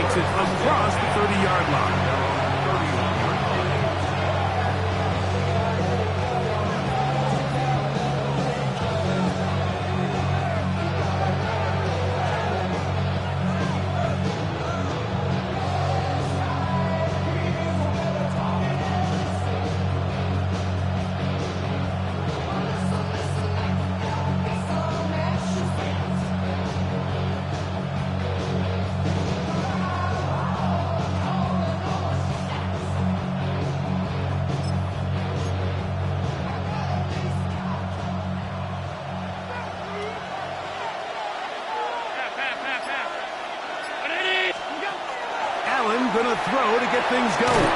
takes it across the 30-yard line. Going to throw to get things going.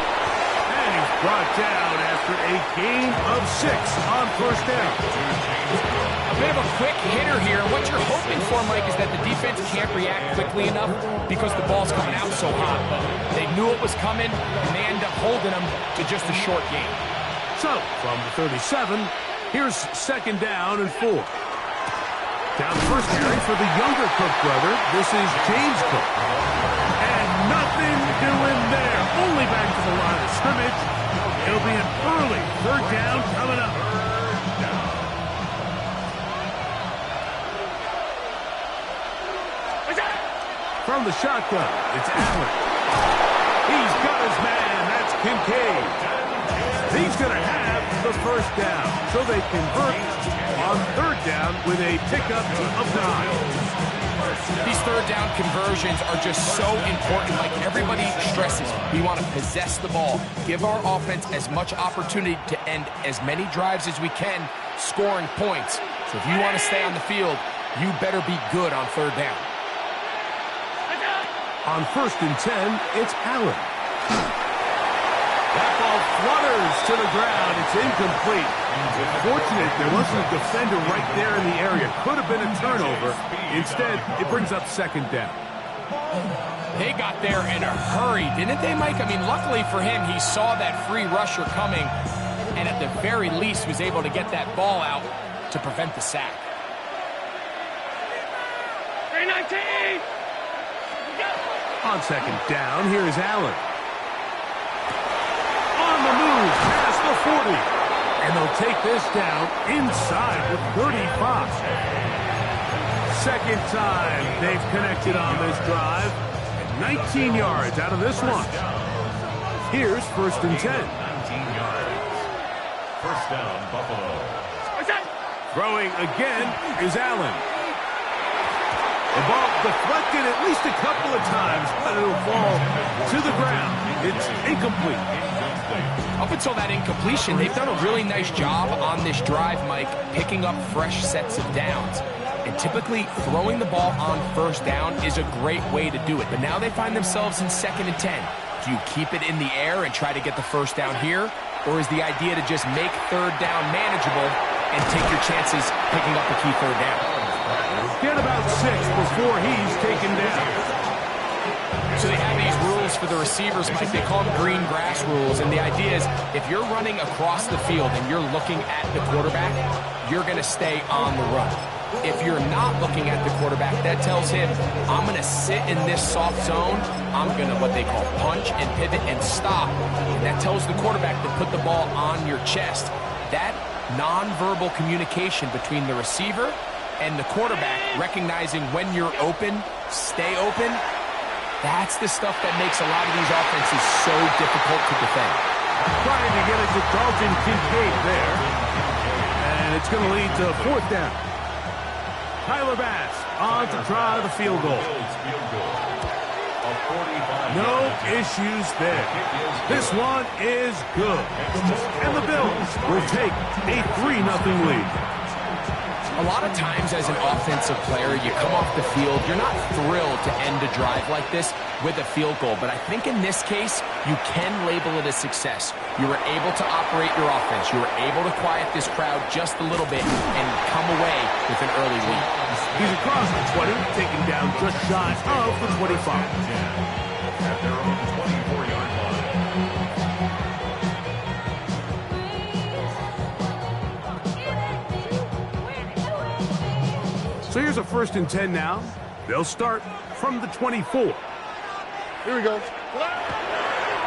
And he's brought down after a gain of 6 on first down. A bit of a quick hitter here. What you're hoping for, Mike, is that the defense can't react quickly enough because the ball's coming out so hot. But they knew it was coming, and they end up holding them to just a short gain. So, from the 37, here's second down and 4. Down first carry for the younger Cook brother. This is James Cook. Nothing doing there. Only back to the line of scrimmage. It'll be an early third down coming up. From the shotgun, it's Allen. He's got his man. That's Kincaid. He's going to have the first down. So they convert on third down with a pickup of 9. These third down conversions are just so important. Like everybody stresses, we want to possess the ball, give our offense as much opportunity to end as many drives as we can, scoring points. So if you want to stay on the field, you better be good on third down. On first and 10, it's Allen. That ball flutters to the ground. It's incomplete. Fortunate there wasn't a defender right there in the area. Could have been a turnover. Instead, it brings up second down. They got there in a hurry, didn't they, Mike? I mean, luckily for him, he saw that free rusher coming and at the very least was able to get that ball out to prevent the sack. 319! On second down, here is Allen. On the move, past the 40. And they'll take this down inside the 35. Second time they've connected on this drive. 19 yards out of this one. Here's first and 10. 19 yards. First down, Buffalo. Throwing again is Allen. The ball deflected at least a couple of times, but it'll fall to the ground. It's incomplete. Up until that incompletion, they've done a really nice job on this drive, Mike, picking up fresh sets of downs. And typically, throwing the ball on first down is a great way to do it. But now they find themselves in second and 10. Do you keep it in the air and try to get the first down here? Or is the idea to just make third down manageable and take your chances picking up the key third down? Get about 6 before he's taken down. So they have these rules for the receivers, Mike. They call them green grass rules. And the idea is if you're running across the field and you're looking at the quarterback, you're going to stay on the run. If you're not looking at the quarterback, that tells him, I'm going to sit in this soft zone. I'm going to what they call punch and pivot and stop. And that tells the quarterback to put the ball on your chest. That nonverbal communication between the receiver and the quarterback, recognizing when you're open, stay open, that's the stuff that makes a lot of these offenses so difficult to defend. Trying to get it to Dalton Kincaid there. And it's going to lead to fourth down. Tyler Bass on to try the field goal. No issues there. This one is good. And the Bills will take a 3-0 lead. A lot of times as an offensive player, you come off the field, you're not thrilled to end a drive like this with a field goal. But I think in this case, you can label it a success. You were able to operate your offense. You were able to quiet this crowd just a little bit and come away with an early lead. He's across the 20, taken down just shy of the 25. At their own 24-yard line. So here's a first and 10 now. They'll start from the 24. Here we go.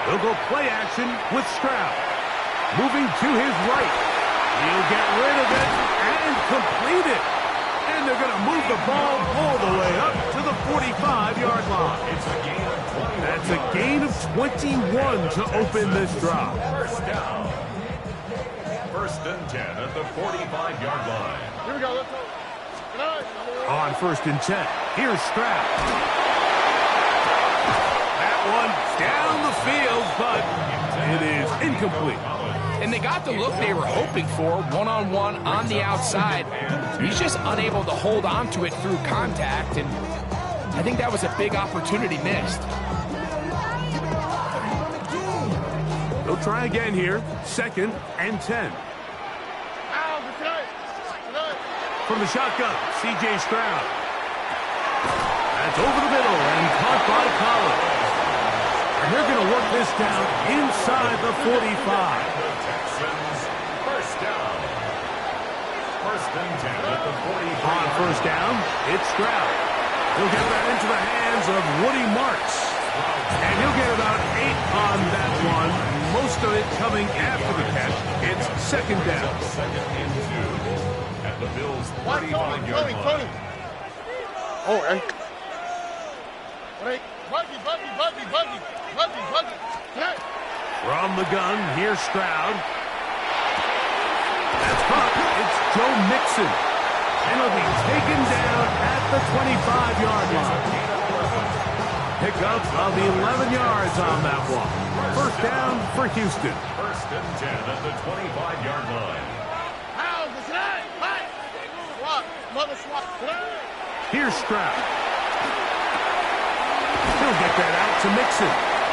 They'll go play action with Stroud. Moving to his right. He'll get rid of it and complete it. And they're going to move the ball all the way up to the 45-yard line. That's a gain of 21 to open this drive. First down. First and 10 at the 45-yard line. Here we go. Let's go. On first and 10, here's Stroud. That one down the field, but it is incomplete. And they got the look they were hoping for, one-on-one on the outside. He's just unable to hold on to it through contact, and I think that was a big opportunity missed. They'll try again here, second and 10. From the shotgun, C.J. Stroud. That's over the middle and caught by Collins. And they're going to work this down inside the 45. First down. First and 10 at the 45. On first down, it's Stroud. He'll get that into the hands of Woody Marks. And he'll get about 8 on that one. Most of it coming after the catch. It's second down. Second and 2. At the Bills' 35-yard line. Oh, hey. Buggy. From the gun, here's Stroud. That's caught. It's Joe Mixon. And he'll be taken down at the 25-yard line. Pickup of 11 yards on that one. First down for Houston. First and 10 at the 25-yard line. Here's Stroud. He'll get that out to Mixon.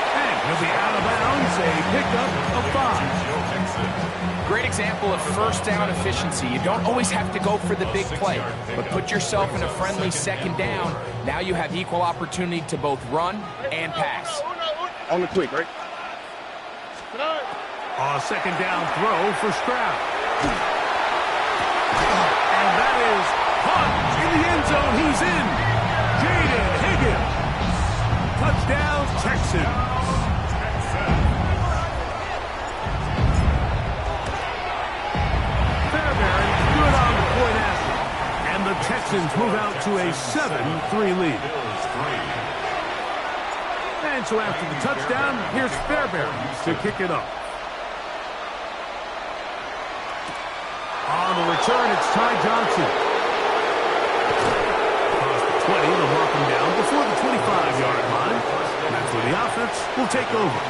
And he'll be out of bounds, a pickup of 5. Great example of first down efficiency. You don't always have to go for the big play, but put yourself in a friendly second down. Now you have equal opportunity to both run and pass. On the quick, right? A second down throw for Stroud. And that is caught in the end zone. He's in. Jaden Higgins. Touchdown, Texans. Fairbairn good on the point after. And the Texans move out to a 7-3 lead. And so after the touchdown, here's Fairbairn to kick it up. On the return, it's Ty Johnson. Across the 20, they'll mark him down before the 25-yard line. And that's where the offense will take over.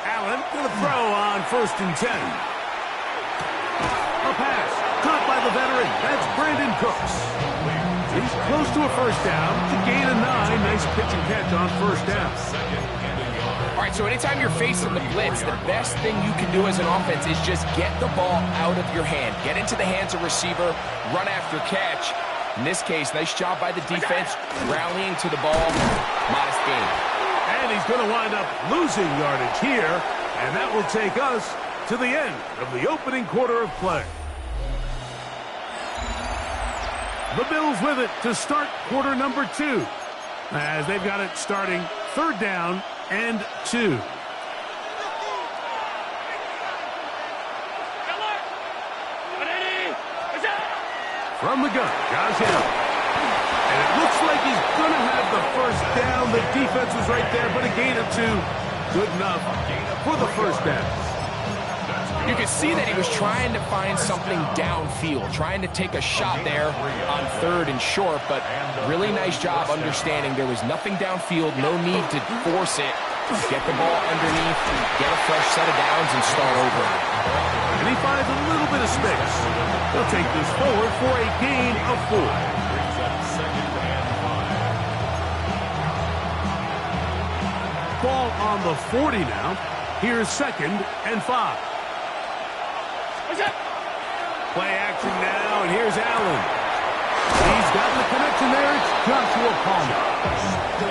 Allen for the throw on first and 10. A pass caught by the veteran. That's Brandon Cooks. He's close to a first down to gain a 9. Nice pitch and catch on first down. All right, so anytime you're facing the blitz, the best thing you can do as an offense is just get the ball out of your hand. Get into the hands of receiver, run after catch. In this case, nice job by the defense, rallying to the ball. Modest gain. And he's going to wind up losing yardage here, and that will take us to the end of the opening quarter of play. The Bills with it to start quarter number 2, as they've got it starting third down and 2. From the gun, Josh Allen. And it looks like he's going to have the first down. The defense was right there, but a gain of 2. Good enough for the first down. You could see that he was trying to find something downfield, trying to take a shot there on third and short, but really nice job understanding there was nothing downfield, no need to force it. Get the ball underneath, get a fresh set of downs, and start over. And he finds a little bit of space. He'll take this forward for a gain of 4. Ball on the 40 now. Here's second and 5. Play action now, and here's Allen. He's got the connection there. It's Joshua Palmer.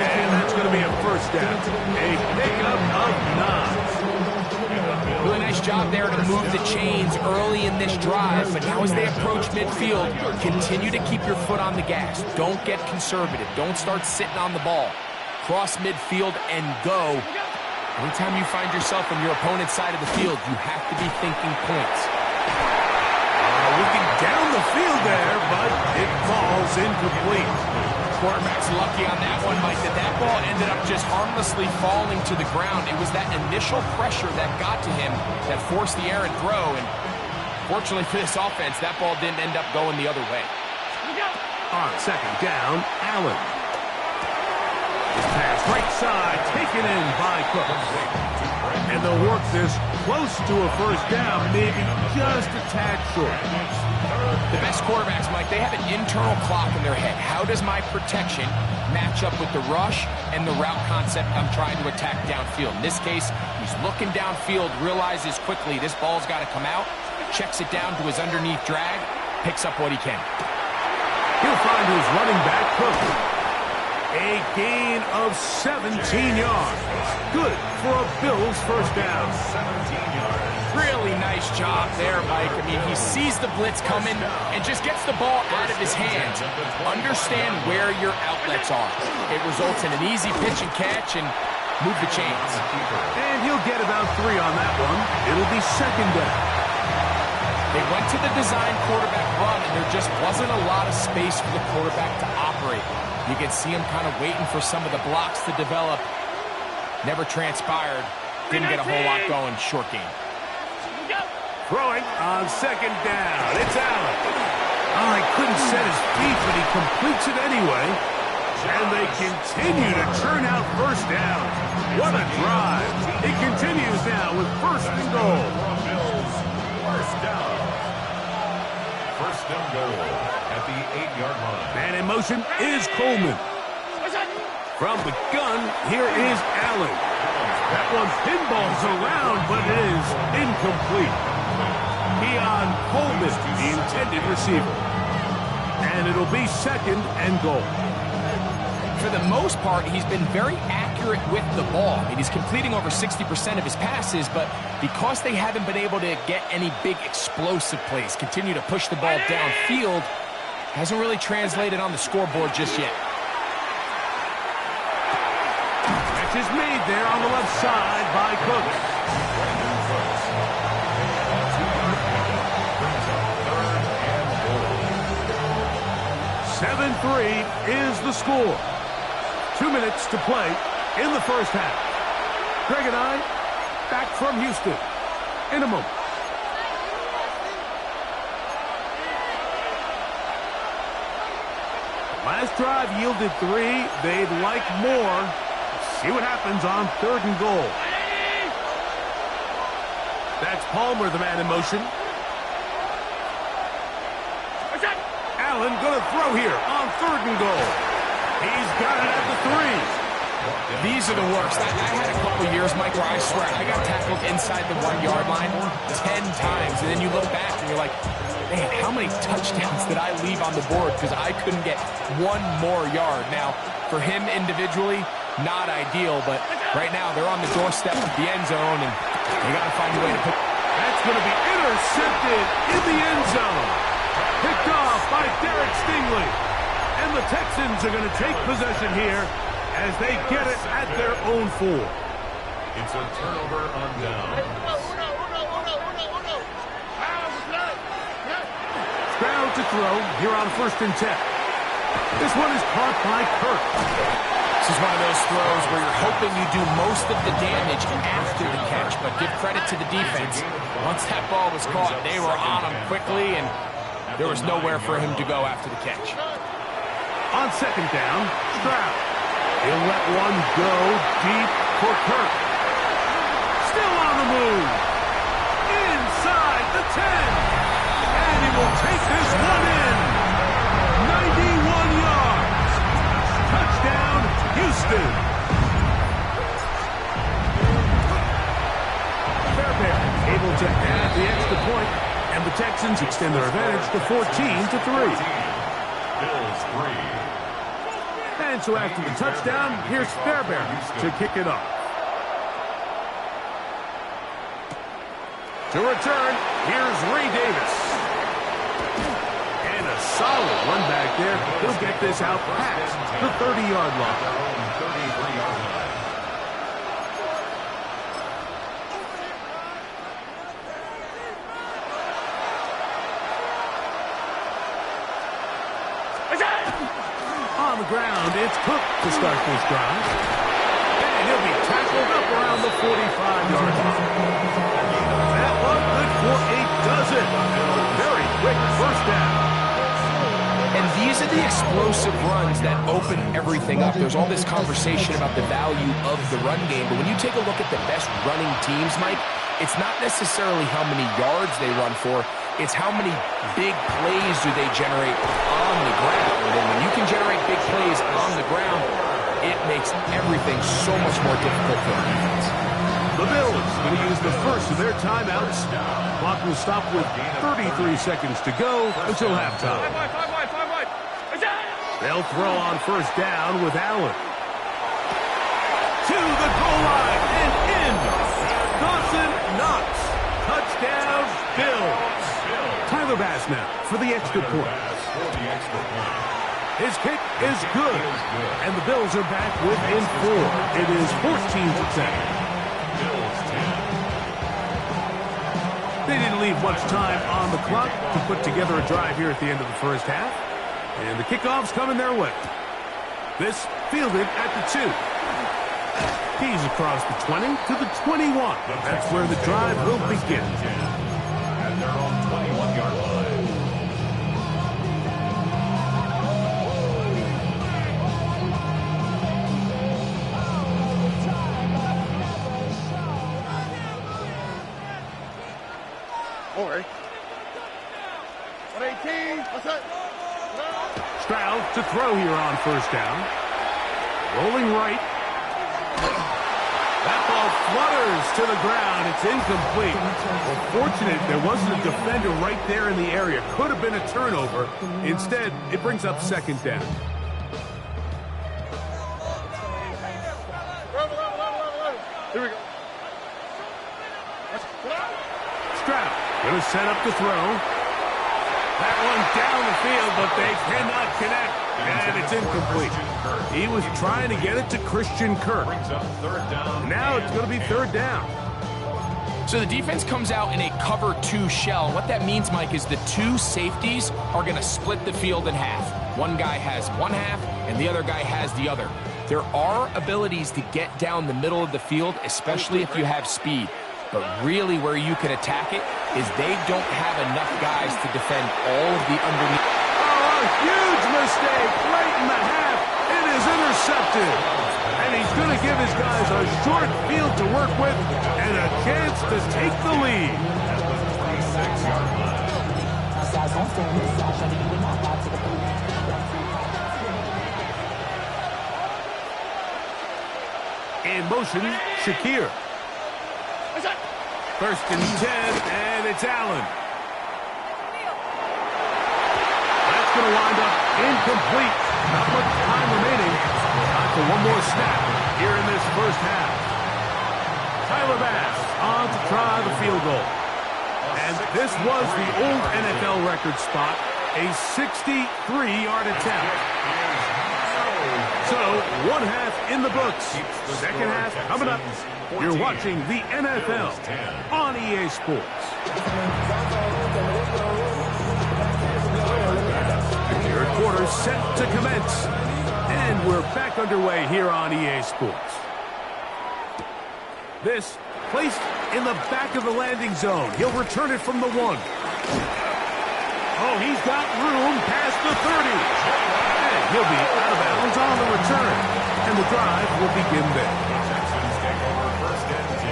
And that's going to be a first down. A pickup of 9. Really nice job there to move the chains early in this drive, but now as they approach midfield, continue to keep your foot on the gas. Don't get conservative. Don't start sitting on the ball. Cross midfield and go. Anytime you find yourself on your opponent's side of the field, you have to be thinking points. Looking down the field there, but it falls incomplete. Quarterback's lucky on that one, Mike, that ball ended up just harmlessly falling to the ground. It was that initial pressure that got to him that forced the errant throw, and fortunately for this offense, that ball didn't end up going the other way. On second down, Allen. His pass right side, taken in by Cook. And they'll work this close to a first down, maybe just a tad short. The best quarterbacks, Mike, they have an internal clock in their head. How does my protection match up with the rush and the route concept I'm trying to attack downfield? In this case, he's looking downfield, realizes quickly this ball's got to come out, checks it down to his underneath drag, picks up what he can. He'll find his running back, Cook. A gain of 17 yards. Good for a Bills first down. 17 yards. Really nice job there, Mike. I mean, he sees the blitz coming and just gets the ball out of his hands. Understand where your outlets are. It results in an easy pitch and catch and move the chains. And he'll get about 3 on that one. It'll be second down. They went to the design quarterback run, and there just wasn't a lot of space for the quarterback to operate. You can see him kind of waiting for some of the blocks to develop. Never transpired. Didn't get a whole lot going. Short game. Throwing on second down. It's Allen. Oh, he couldn't set his feet, but he completes it anyway. And they continue to churn out first down. What a drive. It continues now with first and goal. First down. First and goal at the 8-yard line. Man in motion is Coleman. From the gun, here is Allen. That one pinballs around, but it is incomplete. Keon Coleman, the intended receiver. And it'll be second and goal. For the most part, he's been very accurate with the ball. I mean, he's completing over 60% of his passes, but because they haven't been able to get any big explosive plays, continue to push the ball downfield, hasn't really translated on the scoreboard just yet. Catch is made there on the left side by Cook. 7-3 is the score. 2 minutes to play in the first half. Greg and I back from Houston in a moment. Last drive yielded 3. They'd like more. See what happens on third and goal. That's Palmer, the man in motion. Allen going to throw here on third and goal. He's got it at the 3. These are the worst. I had a couple years, Mike, where I swear I got tackled inside the 1-yard line 10 times. And then you look back and you're like, man, how many touchdowns did I leave on the board because I couldn't get one more yard? Now, for him individually, not ideal, but right now they're on the doorstep of the end zone, and they got to find a way to put. That's going to be intercepted in the end zone. Picked off by Derek Stingley. And the Texans are going to take possession here as they get it at their own 4. It's a turnover on down. Stroud to throw here on 1st and 10. This one is caught by Kirk. This is one of those throws where you're hoping you do most of the damage after the catch, but give credit to the defense. Once that ball was caught, they were on him quickly, and there was nowhere for him to go after the catch. On second down, Stroud. He'll let one go deep for Kirk. Still on the move. Inside the 10. And he will take this one in. 91 yards. Touchdown, Houston. Fairbairn able to add the extra point, and Texans extend their advantage to 14-3. Bills 3. And so after the touchdown, here's Fairbairn to kick it off. To return, here's Ray Davis. And a solid run back there. He'll get this out past the 30-yard line. 33-yard line. On the ground, it's Cook to start this drive. And he'll be tackled up around the 45-yard line. That one good for a dozen. Very quick first down. And these are the explosive runs that open everything up. There's all this conversation about the value of the run game, but when you take a look at the best running teams, Mike, it's not necessarily how many yards they run for, it's how many big plays do they generate on the ground. And when you can generate big plays on the ground, it makes everything so much more difficult for the defense. The Bills going to use the first of their timeouts. Clock will stop with 33 seconds to go until halftime. They'll throw on first down with Allen. To the goal line and in. Dawson Knox. Touchdown, Bills. Tyler Bass now for the extra point. His kick is good. And the Bills are back within 4. It is 14-10. They didn't leave much time on the clock to put together a drive here at the end of the first half. And the kickoff's coming their way. This fielded at the 2. He's across the 20 to the 21. That's where the drive will begin. At their own 21-yard line. All right. 118. What's that? Stroud to throw here on first down. Rolling right. That ball flutters to the ground. It's incomplete. Well, fortunate there wasn't a defender right there in the area. Could have been a turnover. Instead, it brings up second down. Here we go. Stroud going to set up to throw. That one down the field, but they cannot connect. And it's incomplete. He was trying to get it to Christian Kirk. Now it's going to be third down. So the defense comes out in a cover 2 shell. What that means, Mike, is the 2 safeties are going to split the field in half. One guy has one half, and the other guy has the other. There are abilities to get down the middle of the field, especially if you have speed. But really where you can attack it is they don't have enough guys to defend all of the underneath. Oh, a huge mistake right in the half. It is intercepted. And he's going to give his guys a short field to work with and a chance to take the lead. In motion, Shakir. First and 10, and it's Allen. That's going to wind up incomplete. Not much time remaining. Time for one more snap here in this first half. Tyler Bass on to try the field goal. And this was the old NFL record spot, a 63-yard attempt. So, one half in the books. Second half coming up. You're watching the NFL on EA Sports. Third quarter set to commence. And we're back underway here on EA Sports. This placed in the back of the landing zone. He'll return it from the 1. Oh, he's got room past the 30. And he'll be out of bounds on the return. And the drive will begin there. Texans take over first and 10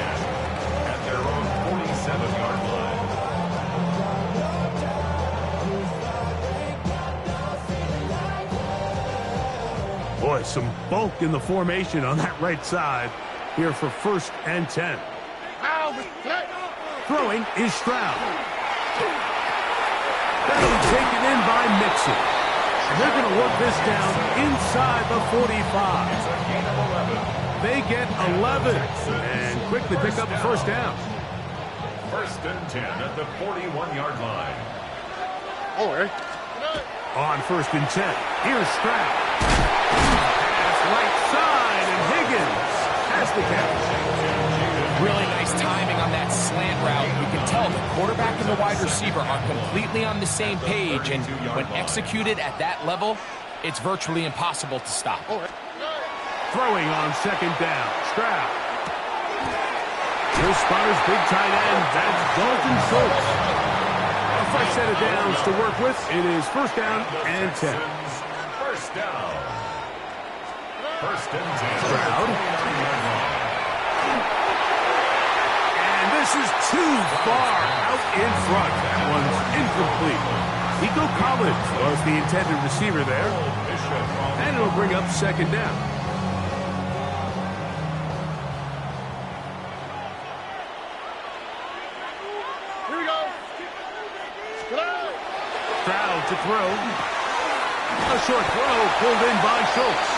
at their own 47-yard line. Boy, some bulk in the formation on that right side here for first and 10. Throwing is Stroud. by Mixon. And they're going to work this down inside the 45. They get 11 and quickly pick up a first down. First and 10 at the 41-yard line. All right. On first and 10, here's Stroud. Pass right side, and Higgins has the catch. Really nice timing on that slant route. You can tell the quarterback and the wide receiver are completely on the same page, and when executed at that level, it's virtually impossible to stop. Throwing on second down, Stroud. Here's Spotter's big tight end. That's Dalton Schultz. A fresh set of downs to work with. It is first down and 10. First down. First and 10. Stroud. And this is too far out in front. That one's incomplete. Nico Collins was the intended receiver there. And it'll bring up second down. Stroud to throw. A short throw pulled in by Schultz.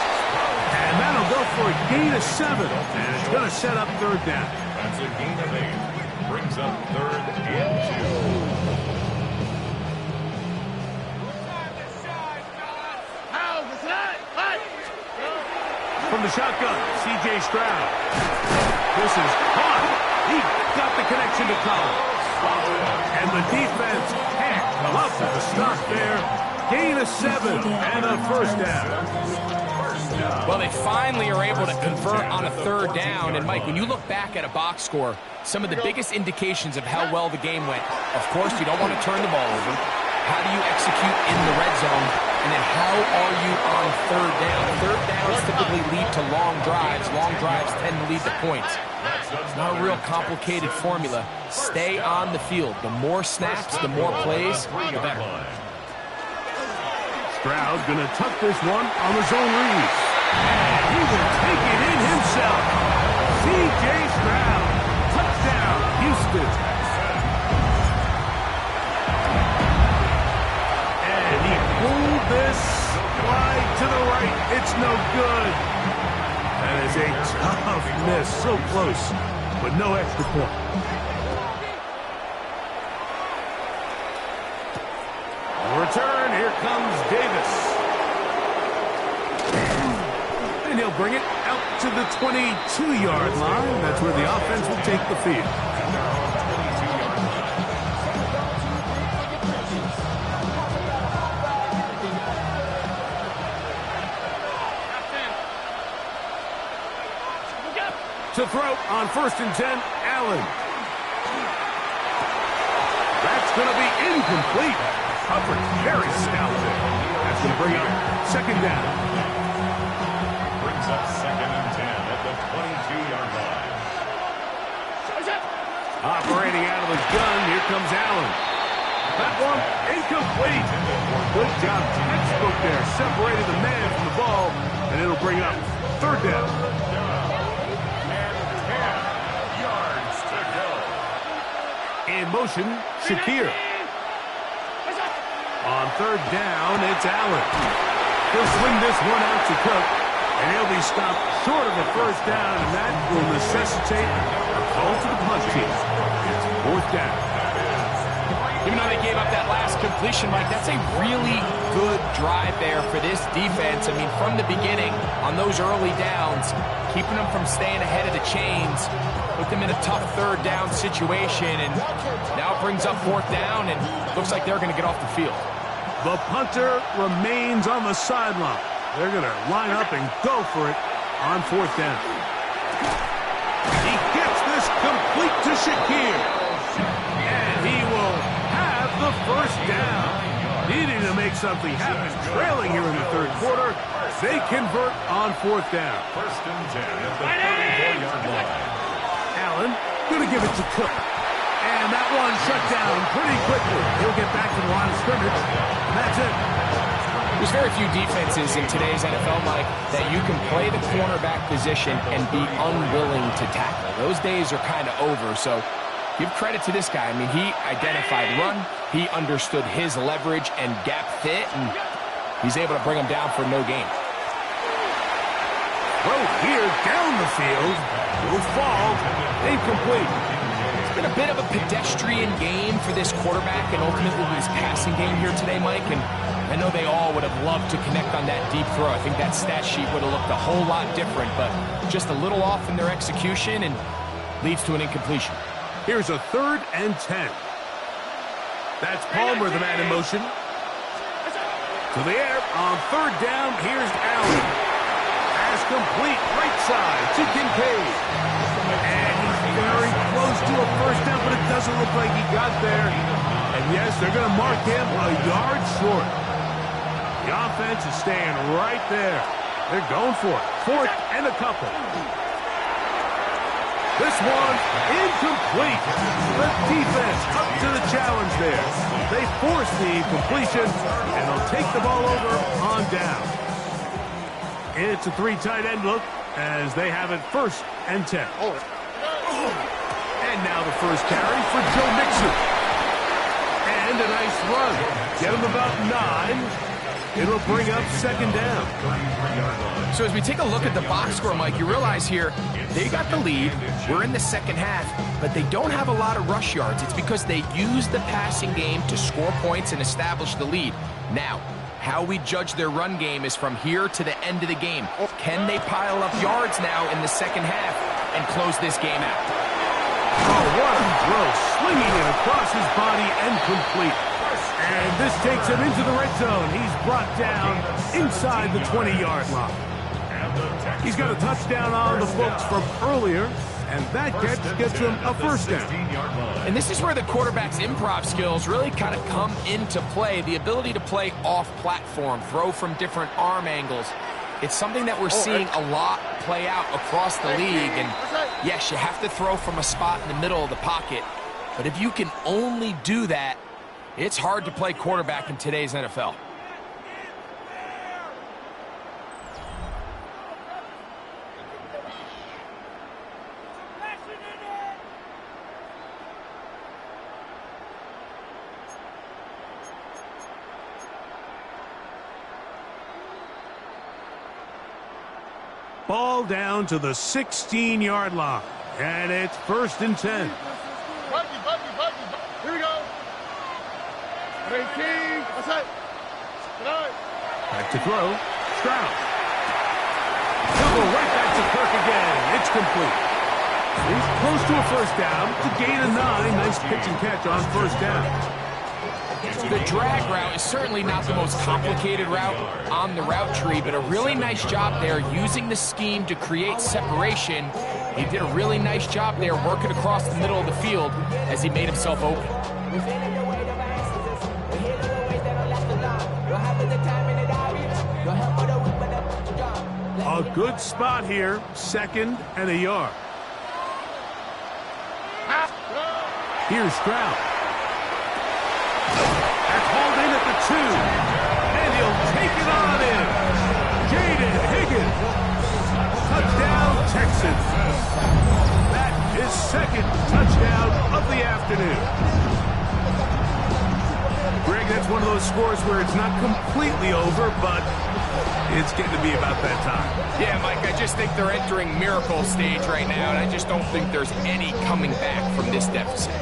And that'll go for a gain of 7. And it's going to set up third down. That's a gain of 8. Brings up third and 2. From the shotgun, C.J. Stroud. This is caught. He got the connection to Collins. And the defense can't come up with a stop there. Gain of 7 and a first down. Well, they finally are able to convert on a third down. And, Mike, when you look back at a box score, some of the biggest indications of how well the game went, of course, you don't want to turn the ball over. How do you execute in the red zone? And then how are you on third down? Third downs typically lead to long drives. Long drives tend to lead to points. It's not a real complicated formula. Stay on the field. The more snaps, the more plays, the better. Stroud going to tuck this one on the zone read. And he will take it in himself. C.J. Stroud. Touchdown, Houston. And he pulled this wide to the right. It's no good. That is a tough miss. So close, but no extra point. Return, here comes Davis. And he'll bring it out to the 22-yard line. That's where the offense will take the field. To throw on first and 10, Allen. That's going to be incomplete. Coverage very stout there. That's going to bring up second down. Brings up second and 10 at the 22-yard line. Operating out of his gun, here comes Allen. That one incomplete. Good job, textbook there. Separated the man from the ball, and it'll bring up third down. In motion, Shakir. On third down, it's Allen. He'll swing this one out to Cook, and he'll be stopped short of a first down, and that will necessitate a call to the punt team. It's fourth down. Even though they gave up that last completion, Mike, that's a really good drive there for this defense. I mean, from the beginning, on those early downs, keeping them from staying ahead of the chains, put them in a tough third down situation, and now it brings up fourth down, and looks like they're going to get off the field. The punter remains on the sideline. They're going to line up and go for it on fourth down. He gets this complete to Shakir, and he will have the first down. Needing to make something happen, trailing here in the third quarter. They convert on fourth down. First and 10 at the 34-yard line. Allen going to give it to Cook. And that one shut down pretty quickly. He'll get back to the line of scrimmage, and that's it. There's very few defenses in today's NFL, Mike, that you can play the cornerback position and be unwilling to tackle. Those days are kind of over, so give credit to this guy. I mean, he identified run, he understood his leverage and gap fit, and he's able to bring him down for no gain. Throw here down the field. Will fall. Incomplete. It's been a bit of a pedestrian game for this quarterback and ultimately his passing game here today, Mike. And I know they all would have loved to connect on that deep throw. I think that stat sheet would have looked a whole lot different, but just a little off in their execution and leads to an incompletion. Here's a 3rd and 10. That's Palmer, the man in motion. To the air on 3rd down. Here's Allen. Pass complete, right side to Kincaid. And he's very close to a 1st down, but it doesn't look like he got there. And yes, they're going to mark him a yard short. The offense is staying right there. They're going for it. 4th and a couple. This one incomplete. The defense up to the challenge there. They force the incompletion, and they'll take the ball over on down. It's a 3 tight end look as they have it 1st and 10. And now the first carry for Joe Mixon. And a nice run. Get him about 9. It'll bring up 2nd down. So as we take a look at the box score, Mike, you realize here they got the lead. We're in the 2nd half, but they don't have a lot of rush yards. It's because they use the passing game to score points and establish the lead. Now, how we judge their run game is from here to the end of the game. Can they pile up yards now in the 2nd half and close this game out? Oh, what a throw. Slinging it across his body and complete. And this takes him into the red zone. He's brought down inside the 20-yard line. He's got a touchdown on the books from earlier, and that catch gets him a 1st down. And this is where the quarterback's improv skills really kind of come into play. The ability to play off-platform, throw from different arm angles. It's something that we're seeing a lot play out across the league. And yes, you have to throw from a spot in the middle of the pocket. But if you can only do that, it's hard to play quarterback in today's NFL. Ball down to the 16-yard line. And it's 1st and 10. Here we go. What's that? Back to throw. Stroud. He'll go right back to Kirk again. It's complete. He's close to a 1st down to gain a 9. Nice pitch and catch on 1st down. The drag route is certainly not the most complicated route on the route tree, but a really nice job there using the scheme to create separation. He did a really nice job there working across the middle of the field as he made himself open. A good spot here, 2nd and a yard. Here's Stroud. That's hauled in at the 2. And he'll take it on in. Jaden Higgins. Touchdown, Texans. That is 2nd touchdown of the afternoon. Greg, that's one of those scores where it's not completely over, but it's getting to be about that time. Yeah, Mike, I just think they're entering miracle stage right now, and I just don't think there's any coming back from this deficit.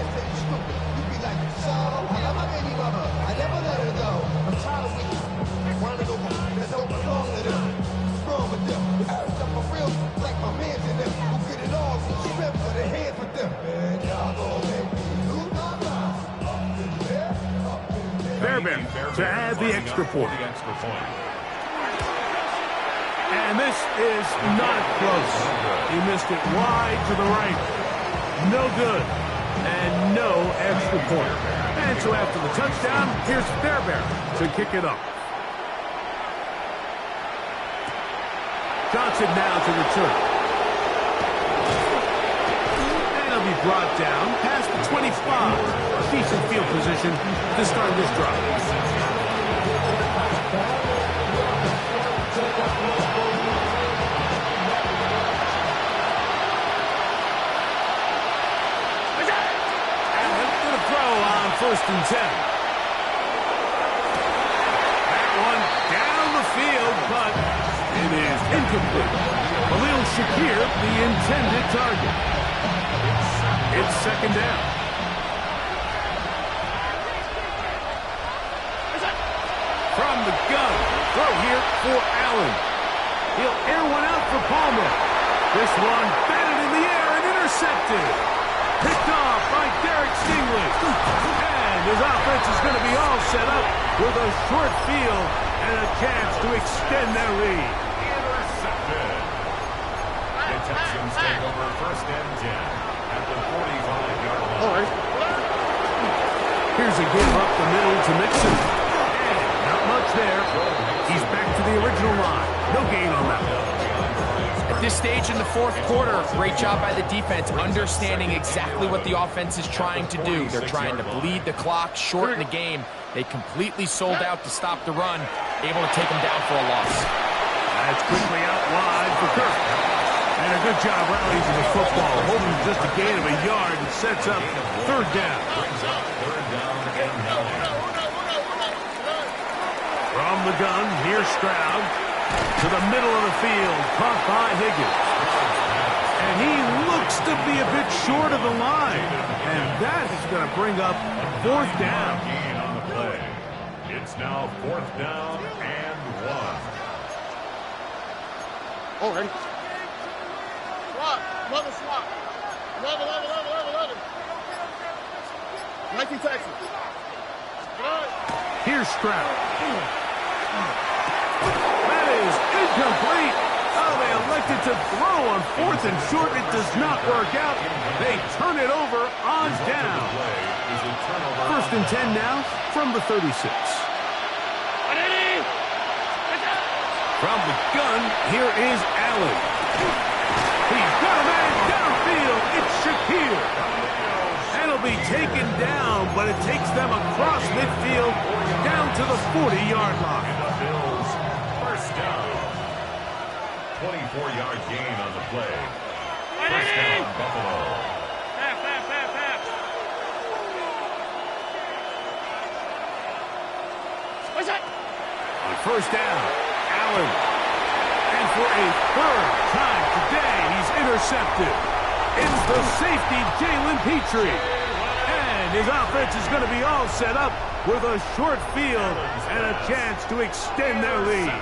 Fairbairn to add the extra point. And this is not close. He missed it wide to the right. No good. And no extra point. And so after the touchdown, here's Fairbairn to kick it off. Johnson now to return. And he'll be brought down past the 25. Decent field position to start this drive. first and 10. That one down the field, but it is incomplete. Khalil Shakir, the intended target. It's second down. From the gun, throw here for Allen. He'll air one out for Palmer. This one batted in the air and intercepted. Picked off by Derek Stingley. And his offense is going to be all set up with a short field and a chance to extend their lead. Intercepted. The Texans take over first and 10 at the 45-yard line. All right. Here's a give up the middle to Mixon. And not much there. He's back to the original line. No gain on that one. At this stage in the fourth quarter, great job by the defense, understanding exactly what the offense is trying to do. They're trying to bleed the clock, shorten the game. They completely sold out to stop the run, able to take them down for a loss. That's quickly out wide for Kirk. And a good job rallying to the football, holding just a gain of a yard and sets up third down. From the gun, here's Stroud. To the middle of the field, caught by Higgins. And he looks to be a bit short of the line. And that is going to bring up fourth down. Gain on the play. It's now fourth down and 1. All right. Swap. Another swap. 11. 19 Texans. Here's Stroud. That is incomplete. Oh, they elected to throw on fourth and short. It does not work out. They turn it over on down. First and 10 now from the 36. From the gun, here is Allen. He's got a man downfield. It's Shakir. And he'll be taken down, but it takes them across midfield down to the 40-yard line. 24-yard gain on the play. First down, Buffalo. On first down, Allen. And for a third time today, he's intercepted. It's the safety, Jalen Petrie. And his offense is going to be all set up with a short field and a chance to extend their lead.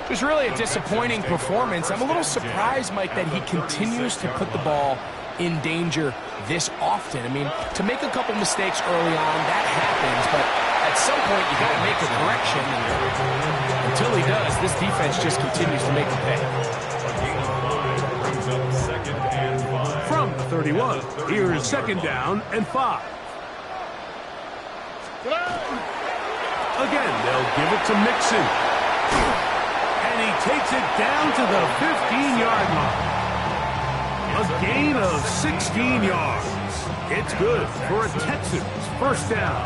It was really a disappointing performance. I'm a little surprised, Mike, that he continues to put the ball in danger this often. I mean, to make a couple mistakes early on, that happens, but at some point you got to make a correction. And until he does, this defense just continues to make him pay. From the 31, here is second down and 5. Again, they'll give it to Mixon. And he takes it down to the 15-yard line. A gain of 16 yards. It's good for a Texans first down.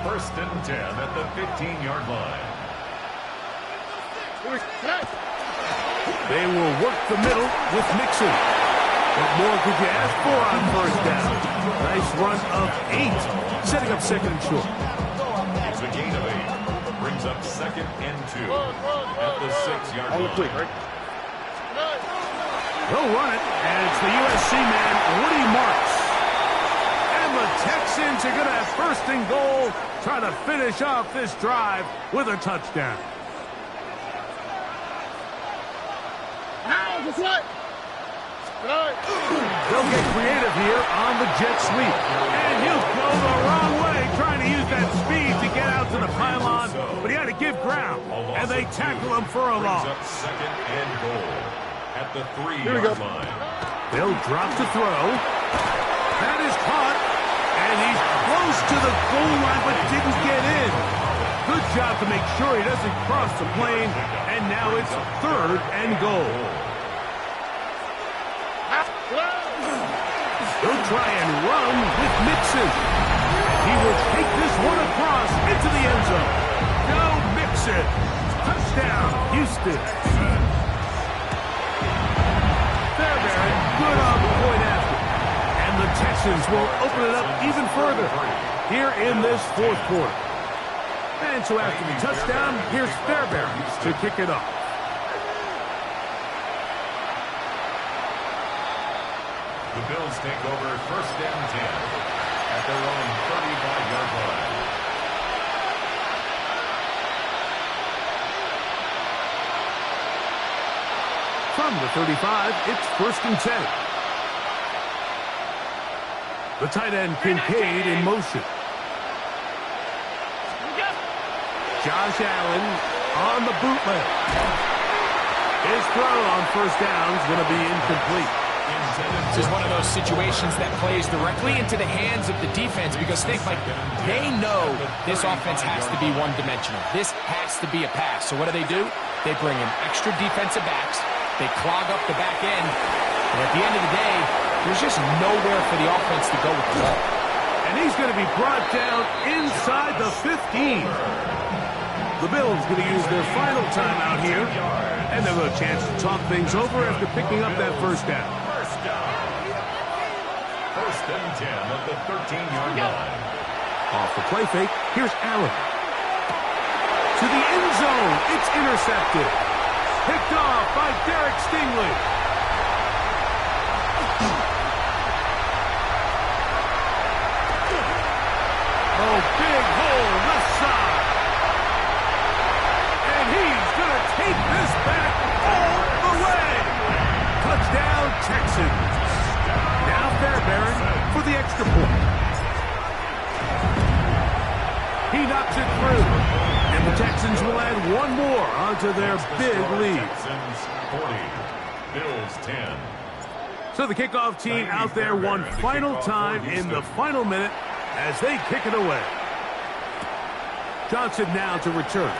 First and 10 at the 15-yard line. They will work the middle with Mixon. What more could you ask for on first down? Nice run of 8, setting up second and short. It's a gain of 8. Brings up second and 2 at the 6-yard line. They'll run it, and it's the USC man, Woody Marks. And the Texans are going to have first and goal, trying to finish off this drive with a touchdown. They'll get creative here on the jet sweep. And he'll go the wrong way, trying to use that speed to get out to the pylon, but he had to give ground, and they tackle him for a loss. Second and goal at the 3-yard line. They'll drop to throw. That is caught, and he's close to the goal line, but didn't get in. Good job to make sure he doesn't cross the plane, and now it's third and goal. He'll try and run with Mixon. He will take this one across into the end zone. Go Mixon. Touchdown, Houston. Fairbairn, good on the point after. And the Texans will open it up even further here in this fourth quarter. And so after the touchdown, here's Fairbairn to kick it off. The Bills take over first and 10 at their own 35-yard line. From the 35, it's first and 10. The tight end Kincaid in motion. Josh Allen on the bootleg. His throw on first down is going to be incomplete. This is one of those situations that plays directly into the hands of the defense because they know this offense has to be one-dimensional. This has to be a pass. So what do? They bring in extra defensive backs. They clog up the back end. And at the end of the day, there's just nowhere for the offense to go with the ball. And he's going to be brought down inside the 15. The Bills going to use their final timeout here. And they'll have a chance to talk things over after picking up that first down. First and 10 at the 13-yard line. Off the play fake, here's Allen. To the end zone, it's intercepted. Picked off by Derek Stingley. Oh, big hole left side. And he's going to take this back all the way. Touchdown, Texans. Now Fairbairn for the extra point. He knocks it through. And the Texans will add one more onto their big lead. Texans 40, Bills 10. So the kickoff team out there one final time in the final minute as they kick it away. Johnson now to return.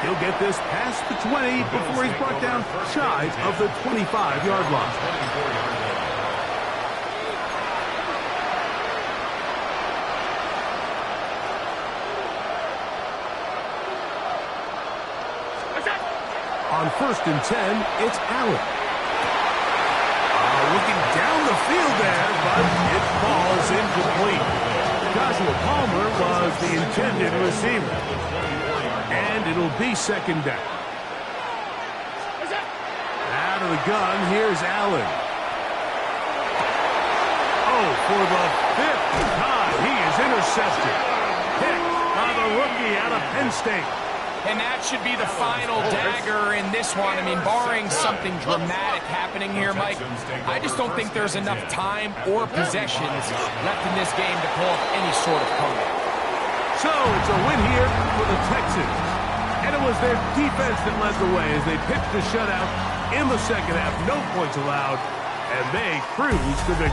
He'll get this past the 20 before he's brought down shy of the 25-yard line. On first and 10, it's Allen. Looking down the field there, but it falls incomplete. Joshua Palmer was the intended receiver. And it'll be second down. Out of the gun, here's Allen. Oh, for the fifth time, he is intercepted. Picked by the rookie out of Penn State. And that should be the final dagger in this one. I mean, barring something dramatic happening here, Mike, I just don't think there's enough time or possessions left in this game to pull off any sort of comeback. So it's a win here for the Texans. And it was their defense that led the way as they pitched the shutout in the second half. No points allowed, and they cruised to victory.